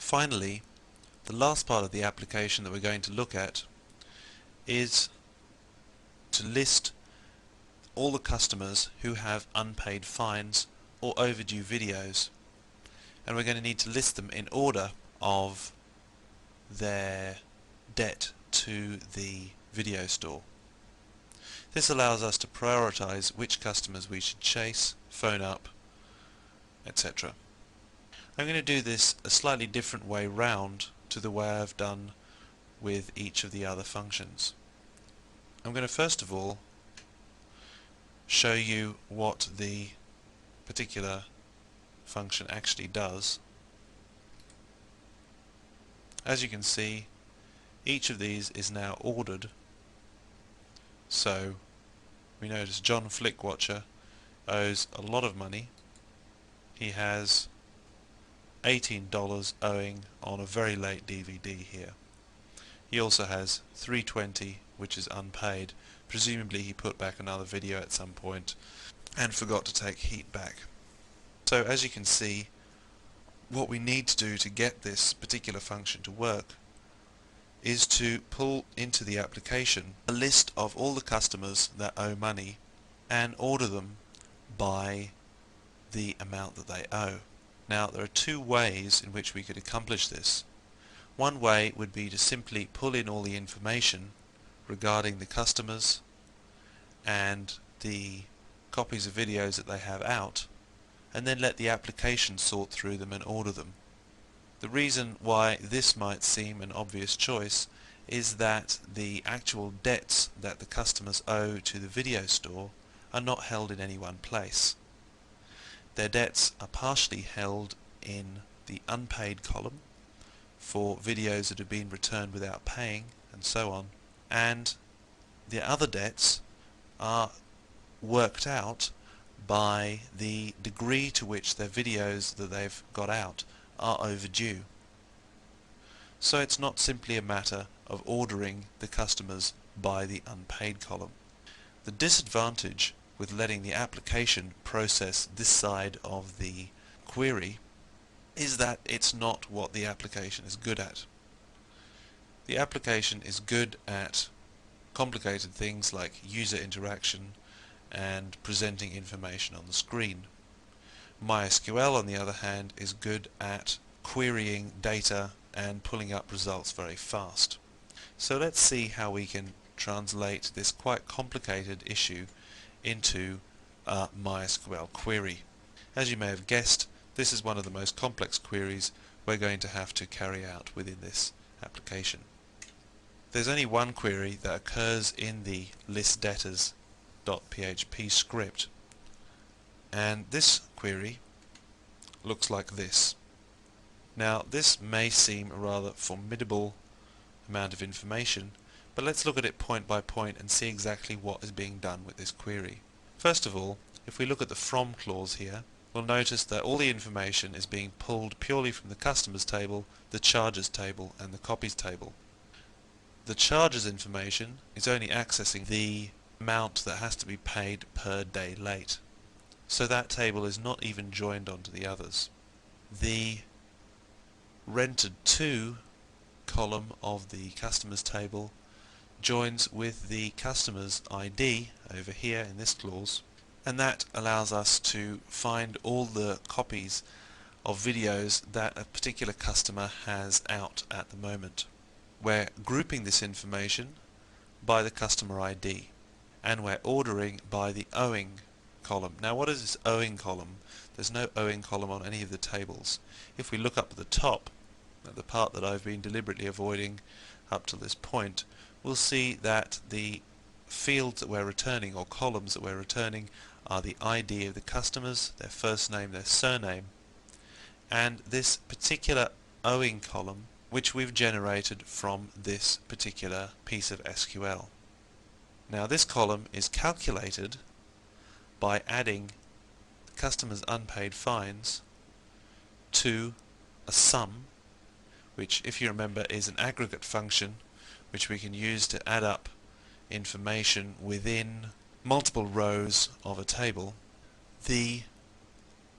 Finally, the last part of the application that we're going to look at is to list all the customers who have unpaid fines or overdue videos, and we're going to need to list them in order of their debt to the video store. This allows us to prioritize which customers we should chase, phone up, etc. I'm going to do this a slightly different way round to the way I've done with each of the other functions. I'm going to first of all show you what the particular function actually does. As you can see, each of these is now ordered. So we notice John Flickwatcher owes a lot of money. He has $18 owing on a very late DVD here. He also has $3.20 which is unpaid. Presumably he put back another video at some point and forgot to take heat back. So as you can see, what we need to do to get this particular function to work is to pull into the application a list of all the customers that owe money and order them by the amount that they owe. Now there are two ways in which we could accomplish this. One way would be to simply pull in all the information regarding the customers and the copies of videos that they have out, and then let the application sort through them and order them. The reason why this might seem an obvious choice is that the actual debts that the customers owe to the video store are not held in any one place. Their debts are partially held in the unpaid column for videos that have been returned without paying and so on, and the other debts are worked out by the degree to which their videos that they've got out are overdue. So it's not simply a matter of ordering the customers by the unpaid column. The disadvantage with letting the application process this side of the query is that it's not what the application is good at. The application is good at complicated things like user interaction and presenting information on the screen. MySQL, on the other hand, is good at querying data and pulling up results very fast. So let's see how we can translate this quite complicated issue into a MySQL query. As you may have guessed, this is one of the most complex queries we're going to have to carry out within this application. There's only one query that occurs in the listDebtors.php script, and this query looks like this. Now this may seem a rather formidable amount of information, but let's look at it point by point and see exactly what is being done with this query. First of all, if we look at the from clause here, we'll notice that all the information is being pulled purely from the customers table, the charges table and the copies table. The charges information is only accessing the amount that has to be paid per day late. So that table is not even joined onto the others. The rented to column of the customers table joins with the customer's ID over here in this clause, and that allows us to find all the copies of videos that a particular customer has out at the moment. We're grouping this information by the customer ID, and we're ordering by the owing column. Now what is this owing column? There's no owing column on any of the tables. If we look up at the top, at the part that I've been deliberately avoiding up to this point, we'll see that the fields that we're returning, or columns that we're returning, are the ID of the customers, their first name, their surname, and this particular owing column which we've generated from this particular piece of SQL. Now this column is calculated by adding the customer's unpaid fines to a sum, which, if you remember, is an aggregate function which we can use to add up information within multiple rows of a table. The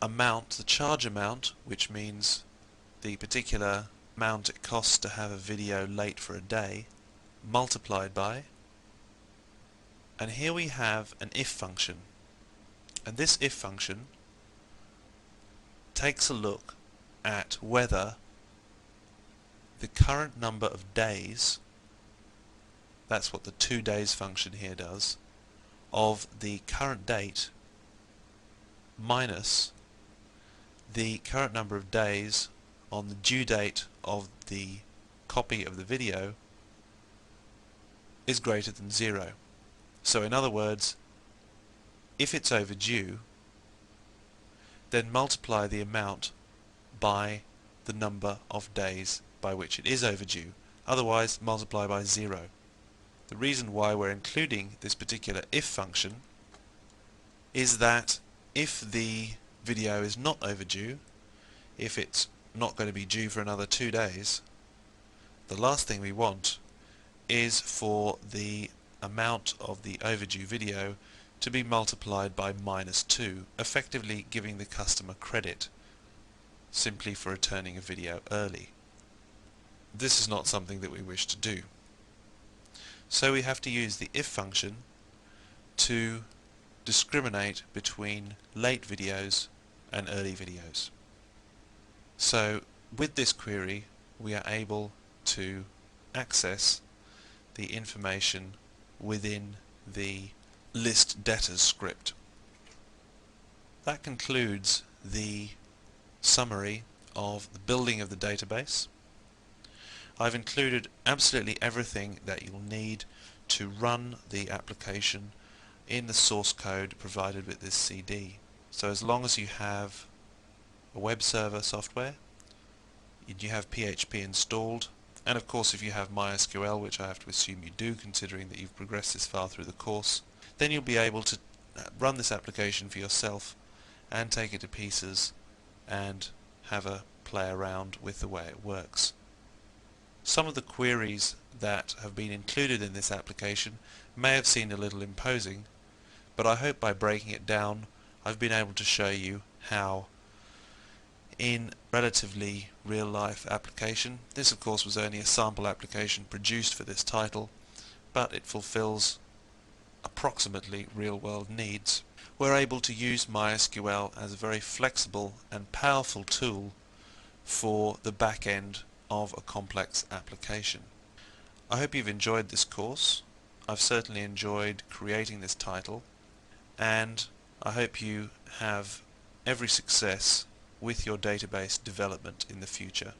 amount, the charge amount, which means the particular amount it costs to have a video late for a day, multiplied by, and here we have an if function, and this if function takes a look at whether the current number of days, that's what the 2 days function here does, of the current date minus the current number of days on the due date of the copy of the video is greater than 0. So in other words, if it's overdue, then multiply the amount by the number of days by which it is overdue. Otherwise, multiply by 0. The reason why we're including this particular if function is that if the video is not overdue, if it's not going to be due for another 2 days, the last thing we want is for the amount of the overdue video to be multiplied by -2, effectively giving the customer credit simply for returning a video early. This is not something that we wish to do. So we have to use the if function to discriminate between late videos and early videos. So with this query we are able to access the information within the list debtors script. That concludes the summary of the building of the database. I've included absolutely everything that you'll need to run the application in the source code provided with this CD. So as long as you have a web server software, you have PHP installed, and of course if you have MySQL, which I have to assume you do considering that you've progressed this far through the course, then you'll be able to run this application for yourself and take it to pieces and have a play around with the way it works. Some of the queries that have been included in this application may have seemed a little imposing, but I hope by breaking it down I've been able to show you how in relatively real-life application, this of course was only a sample application produced for this title, but it fulfills approximately real-world needs. We're able to use MySQL as a very flexible and powerful tool for the back end of a complex application. I hope you've enjoyed this course. I've certainly enjoyed creating this title, and I hope you have every success with your database development in the future.